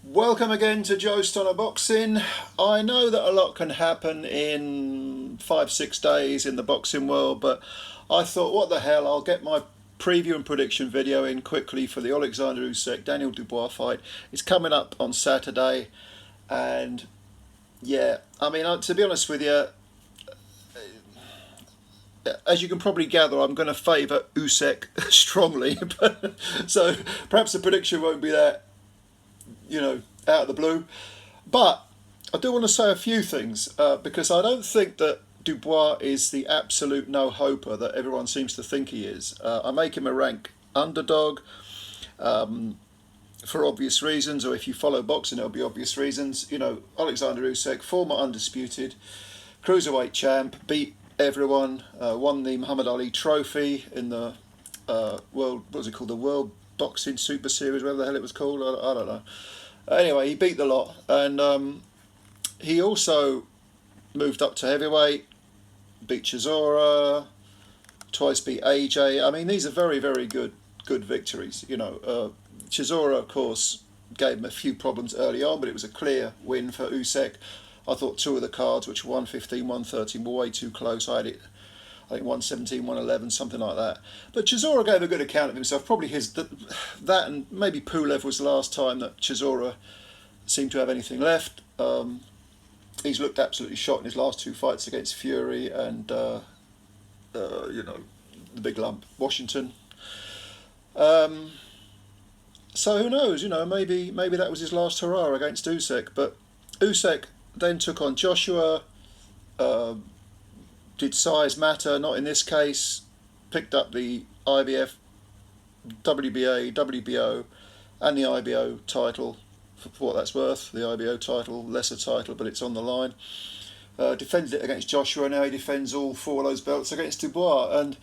Welcome again to Joe Stunner Boxing. I know that a lot can happen in 5-6 days in the boxing world, but I thought, what the hell, I'll get my preview and prediction video in quickly for the Oleksandr Usyk Daniel Dubois fight. It's coming up on Saturday, and yeah, I mean, to be honest with you, as you can probably gather, I'm going to favour Usyk strongly, but, so perhaps the prediction won't be that, out of the blue. But I do want to say a few things because I don't think that Dubois is the absolute no-hoper that everyone seems to think he is. I make him a rank underdog for obvious reasons, or if you follow boxing, it'll be obvious reasons. Oleksandr Usyk, former undisputed cruiserweight champ, beat everyone, won the Muhammad Ali Trophy in the world, what was it called, the World Boxing Super Series, whatever the hell it was called, I don't know. Anyway, he beat the lot, and he also moved up to heavyweight, beat Chisora, twice beat AJ. I mean, these are very, very good victories. Chisora, of course, gave him a few problems early on, but it was a clear win for Usyk. I thought two of the cards, which were 115, 113, were way too close. I had it, I think 117, 111, something like that. But Chisora gave a good account of himself. Probably that and maybe Pulev was the last time that Chisora seemed to have anything left. He's looked absolutely shot in his last two fights against Fury and, the big lump, Washington. So who knows, maybe that was his last hurrah against Usyk. But Usyk then took on Joshua. Did size matter? Not in this case. Picked up the IBF, WBA, WBO, and the IBO title for what that's worth. The IBO title, lesser title, but it's on the line. Defended it against Joshua. Now he defends all four of those belts against Dubois. And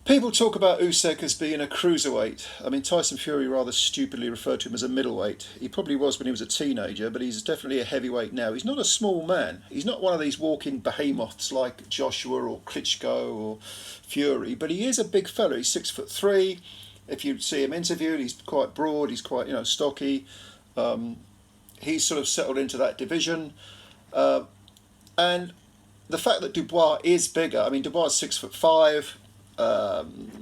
people talk about Usyk as being a cruiserweight. I mean, Tyson Fury rather stupidly referred to him as a middleweight. He probably was when he was a teenager, but he's definitely a heavyweight now. He's not a small man. He's not one of these walking behemoths like Joshua or Klitschko or Fury, but he is a big fella. He's 6'3". If you see him interviewed, he's quite broad. He's quite, stocky. He's sort of settled into that division. And the fact that Dubois is bigger, I mean, Dubois is 6'5".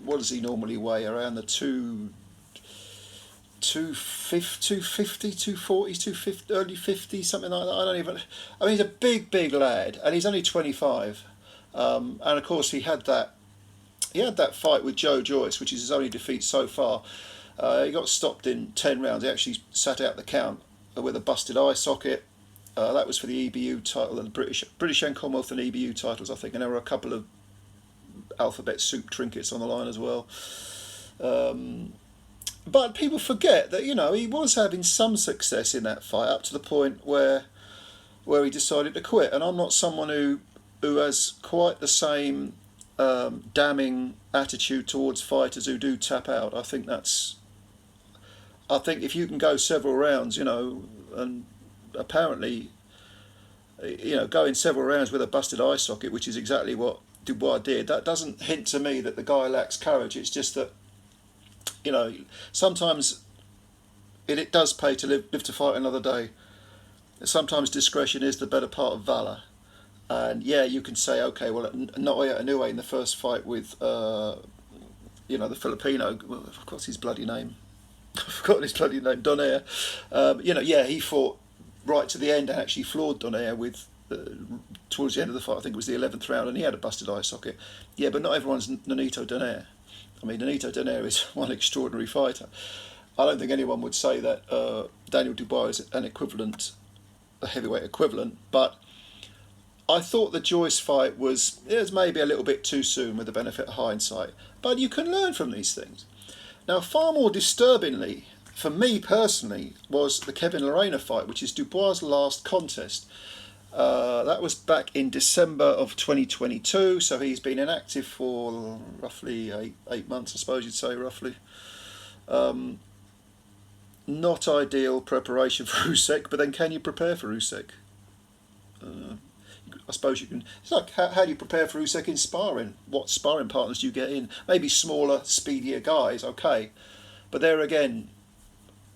What does he normally weigh? Around the 250, 240, 250, early 50, something like that. I mean, he's a big lad, and he's only 25. And of course, he had that fight with Joe Joyce, which is his only defeat so far. He got stopped in 10 rounds. He actually sat out the count with a busted eye socket. That was for the EBU title, and the British and Commonwealth and EBU titles, I think, and there were a couple of alphabet soup trinkets on the line as well. But people forget that, he was having some success in that fight up to the point where he decided to quit. And I'm not someone who has quite the same damning attitude towards fighters who do tap out. I think if you can go several rounds, and apparently, going several rounds with a busted eye socket, which is exactly what Dubois did, that doesn't hint to me that the guy lacks courage. It's just that, sometimes it does pay to live to fight another day. Sometimes discretion is the better part of valour. And yeah, you can say, okay, well, Naoya Inoue in the first fight with, the Filipino, what's his bloody name? I've forgotten his bloody name, Donaire. He fought right to the end and actually floored Donaire with, towards the end of the fight, I think it was the 11th round, and he had a busted eye socket. Yeah, but not everyone's Nonito Donaire. I mean, Nonito Donaire is one extraordinary fighter. I don't think anyone would say that Daniel Dubois is an equivalent, a heavyweight equivalent, but I thought the Joyce fight was maybe a little bit too soon with the benefit of hindsight. But you can learn from these things. Now, far more disturbingly, for me personally, was the Kevin Lerena fight, which is Dubois' last contest. That was back in December of 2022, so he's been inactive for roughly eight months, I suppose you'd say, roughly. Not ideal preparation for Usyk, but then can you prepare for Usyk? I suppose you can. It's like, how do you prepare for Usyk in sparring? What sparring partners do you get in? Maybe smaller, speedier guys, okay. But there again,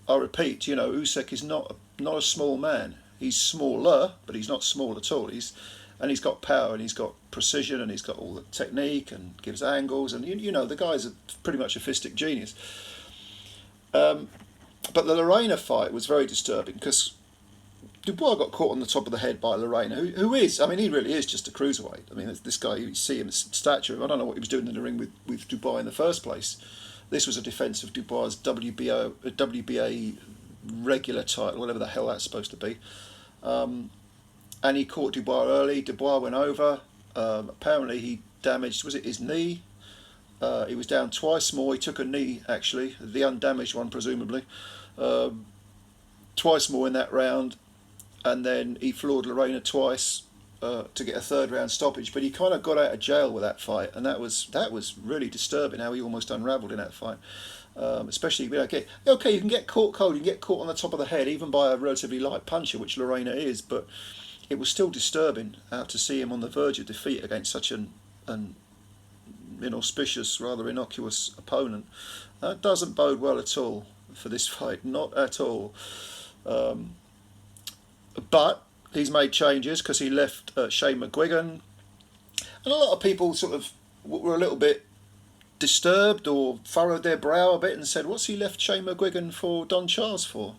I repeat, you know, Usyk is not a small man. He's smaller, but he's not small at all. He's got power, and he's got precision, and he's got all the technique, and gives angles, and you know, the guy's pretty much a fistic genius. But the Lorena fight was very disturbing because Dubois got caught on the top of the head by Lorena, who is, I mean, he really is just a cruiserweight. I mean, this guy, you see him stature. I don't know what he was doing in the ring with Dubois in the first place. This was a defence of Dubois' WBA regular title, whatever the hell that's supposed to be. And he caught Dubois early. Dubois went over. Apparently he damaged, was it his knee? He was down twice more. He took a knee, actually, the undamaged one, presumably. Twice more in that round. And then he floored Lorena twice to get a third round stoppage. But he kind of got out of jail with that fight, and that was really disturbing how he almost unravelled in that fight. Especially, you can get caught cold, you can get caught on the top of the head, even by a relatively light puncher, which Lorena is, but it was still disturbing to see him on the verge of defeat against such an inauspicious, rather innocuous opponent. That doesn't bode well at all for this fight, not at all. But he's made changes because he left Shane McGuigan, and a lot of people sort of were a little bit disturbed or furrowed their brow a bit and said, what's he left Shane McGuigan for Don Charles for?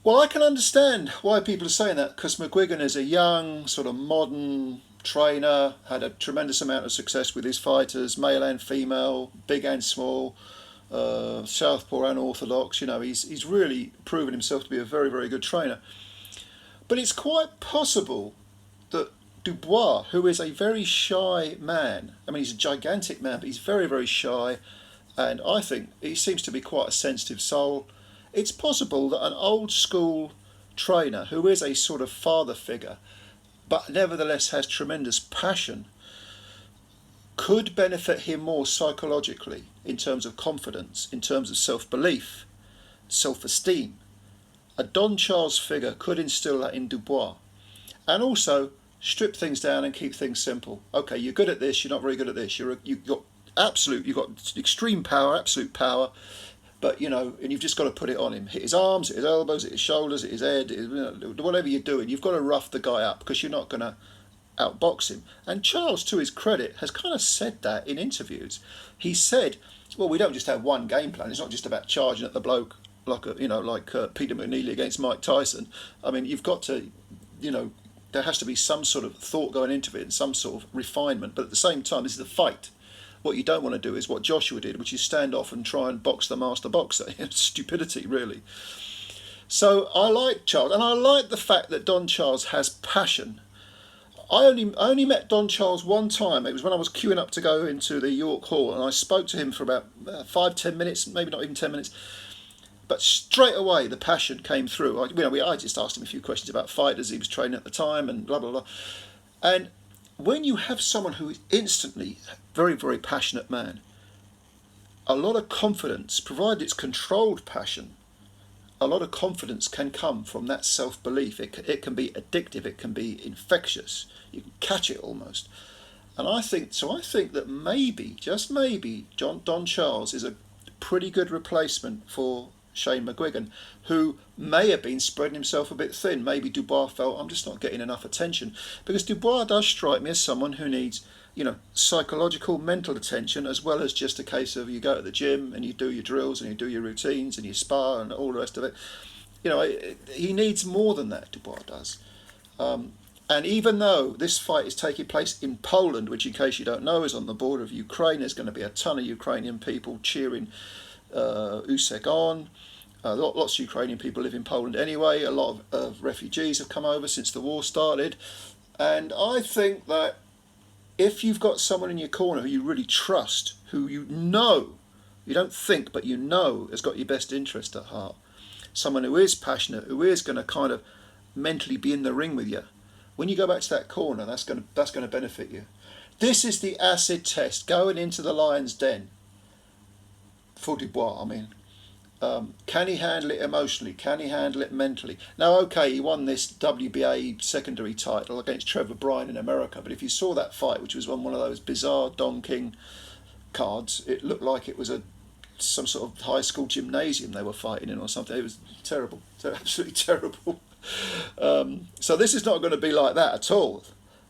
Well, I can understand why people are saying that, because McGuigan is a young, sort of modern trainer, had a tremendous amount of success with his fighters, male and female, big and small, southpaw and orthodox. You know, he's really proven himself to be a very, very good trainer. But it's quite possible that Dubois, who is a very shy man, I mean, he's a gigantic man, but he's very, very shy, and I think he seems to be quite a sensitive soul. It's possible that an old school trainer who is a sort of father figure, but nevertheless has tremendous passion, could benefit him more psychologically in terms of confidence, in terms of self-belief, self-esteem. A Don Charles figure could instill that in Dubois, and also strip things down and keep things simple. Okay, you're good at this, you're not very good at this. You've got extreme power, absolute power, but you know, and you've just got to put it on him. Hit his arms, hit his elbows, hit his shoulders, hit his head, whatever you're doing, you've got to rough the guy up because you're not going to outbox him. And Charles, to his credit, has kind of said that in interviews. He said, well, we don't just have one game plan. It's not just about charging at the bloke like Peter McNeely against Mike Tyson. I mean, you've got to, there has to be some sort of thought going into it and some sort of refinement. But at the same time, this is a fight. What you don't want to do is what Joshua did, which is stand off and try and box the master boxer. Stupidity, really. So I like Charles, and I like the fact that Don Charles has passion. I only met Don Charles one time. It was when I was queuing up to go into the York Hall, and I spoke to him for about 5-10 minutes, maybe not even 10 minutes. But straight away, the passion came through. I just asked him a few questions about fighters he was training at the time and blah, blah, blah. And when you have someone who is instantly very, very passionate man, a lot of confidence, provided it's controlled passion, a lot of confidence can come from that self-belief. It can be addictive, it can be infectious. You can catch it almost. And I think that maybe, just maybe, Don Charles is a pretty good replacement for Shane McGuigan, who may have been spreading himself a bit thin. Maybe Dubois felt, I'm just not getting enough attention, because Dubois does strike me as someone who needs, psychological, mental attention, as well as just a case of you go to the gym and you do your drills and you do your routines and you spar and all the rest of it. He needs more than that, Dubois does. And even though this fight is taking place in Poland, which, in case you don't know, is on the border of Ukraine, there's going to be a ton of Ukrainian people cheering Usyk on. Lots of Ukrainian people live in Poland anyway. A lot of refugees have come over since the war started. And I think that if you've got someone in your corner who you really trust, who you don't think, but has got your best interest at heart, someone who is passionate, who is going to kind of mentally be in the ring with you, when you go back to that corner, that's going to benefit you. This is the acid test going into the lion's den for Dubois. Can he handle it emotionally? Can he handle it mentally? Now, okay, he won this WBA secondary title against Trevor Bryan in America, but if you saw that fight, which was on one of those bizarre Don King cards, it looked like it was a some sort of high school gymnasium they were fighting in or something. It was terrible, absolutely terrible. So this is not going to be like that at all.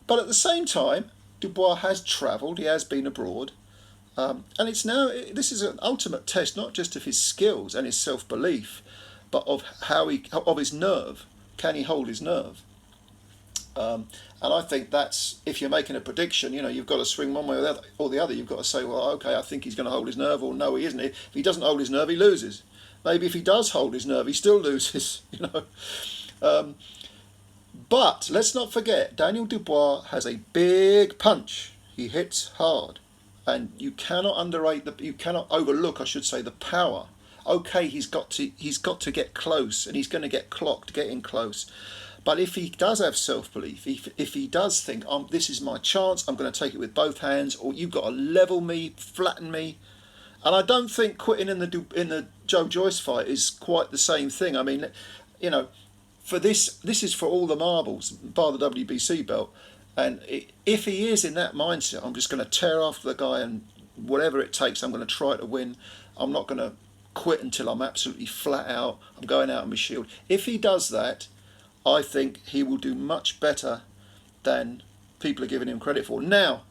But at the same time, Dubois has travelled, he has been abroad, and it's now, this is an ultimate test not just of his skills and his self-belief, but of of his nerve. Can he hold his nerve? And I think that's, if you're making a prediction, you've got to swing one way or the other. You've got to say, well, okay, I think he's going to hold his nerve, or no, he isn't. If he doesn't hold his nerve, he loses. Maybe if he does hold his nerve, he still loses. But let's not forget, Daniel Dubois has a big punch. He hits hard, and you cannot overlook, I should say, the power. Okay, he's got to get close, and he's going to get clocked getting close. But if he does have self-belief, if he does think, this is my chance, I'm going to take it with both hands, or you've got to level me, flatten me. And I don't think quitting in the Joe Joyce fight is quite the same thing. I mean, for this is for all the marbles, bar the WBC belt. And if he is in that mindset, I'm just going to tear after the guy, and whatever it takes, I'm going to try to win. I'm not going to quit until I'm absolutely flat out. I'm going out on my shield. If he does that, I think he will do much better than people are giving him credit for. Now,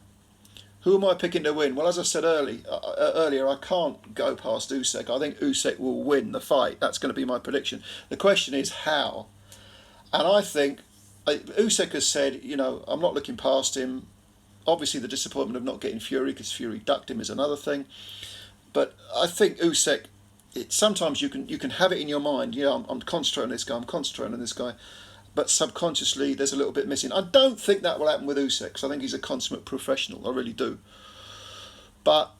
who am I picking to win? Well, as I said earlier, I can't go past Usyk. I think Usyk will win the fight. That's going to be my prediction. The question is how. And I think Usyk has said, I'm not looking past him. Obviously, the disappointment of not getting Fury, because Fury ducked him, is another thing. But I think Usyk, sometimes you can have it in your mind. I'm concentrating on this guy, but subconsciously there's a little bit missing. I don't think that will happen with Usyk, because I think he's a consummate professional. I really do. But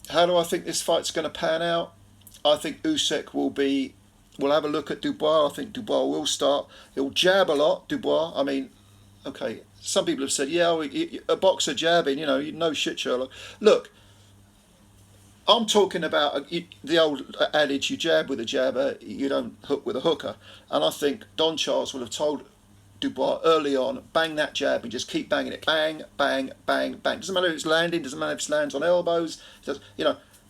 how do I think this fight's going to pan out? I think Usyk will have a look at Dubois. I think Dubois will start. He'll jab a lot, Dubois. I mean, okay, some people have said, a boxer jabbing, no shit, Sherlock. Look, I'm talking about the old adage, you jab with a jabber, you don't hook with a hooker. And I think Don Charles would have told Dubois early on, bang that jab and just keep banging it. Bang, bang, bang, bang. Doesn't matter if it's landing, doesn't matter if it lands on elbows.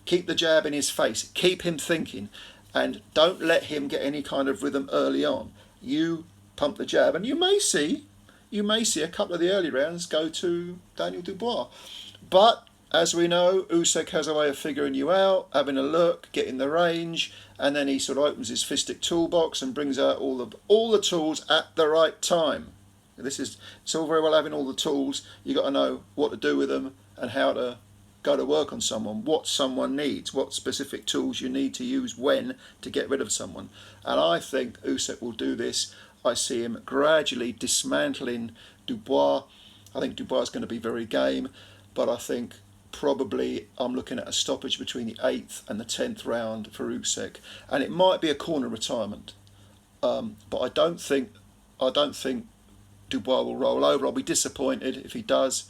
Keep the jab in his face. Keep him thinking. And don't let him get any kind of rhythm early on. You pump the jab, and you may see a couple of the early rounds go to Daniel Dubois. But as we know, Usyk has a way of figuring you out, having a look, getting the range, and then he sort of opens his fistic toolbox and brings out all the tools at the right time. It's all very well having all the tools. You got to know what to do with them and how to go to work on someone, what someone needs, what specific tools you need to use when to get rid of someone. And I think Usyk will do this. I see him gradually dismantling Dubois. I think Dubois is going to be very game, but I think probably I'm looking at a stoppage between the 8th and the 10th round for Usyk, and it might be a corner retirement. But I don't think Dubois will roll over. I'll be disappointed if he does.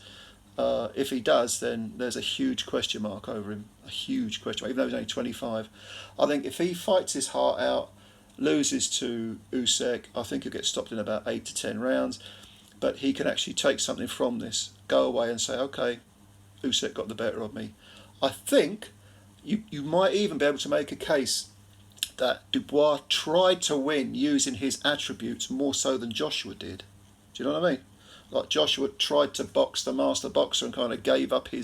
If he does, then there's a huge question mark over him. A huge question mark, even though he's only 25. I think if he fights his heart out, loses to Usyk, I think he'll get stopped in about 8 to 10 rounds. But he can actually take something from this, go away and say, okay, Usyk got the better of me. I think you might even be able to make a case that Dubois tried to win using his attributes more so than Joshua did. Do you know what I mean? Like Joshua tried to box the master boxer and kind of gave up he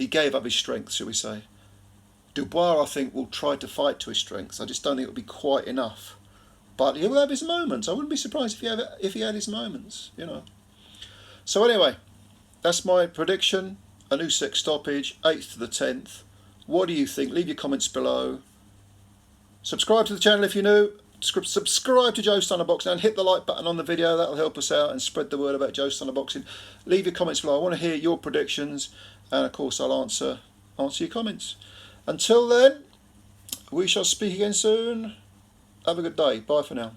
gave up his strength, shall we say. Dubois, I think, will try to fight to his strengths. I just don't think it will be quite enough. But he will have his moments. I wouldn't be surprised if he had his moments, So anyway, that's my prediction. An Usyk stoppage, 8th to the 10th. What do you think? Leave your comments below. Subscribe to the channel if you're new. Subscribe to Joe Stunner Boxing and hit the like button on the video. That'll help us out and spread the word about Joe Stunner Boxing. Leave your comments below. I want to hear your predictions, and of course I'll answer your comments. Until then, we shall speak again soon. Have a good day. Bye for now.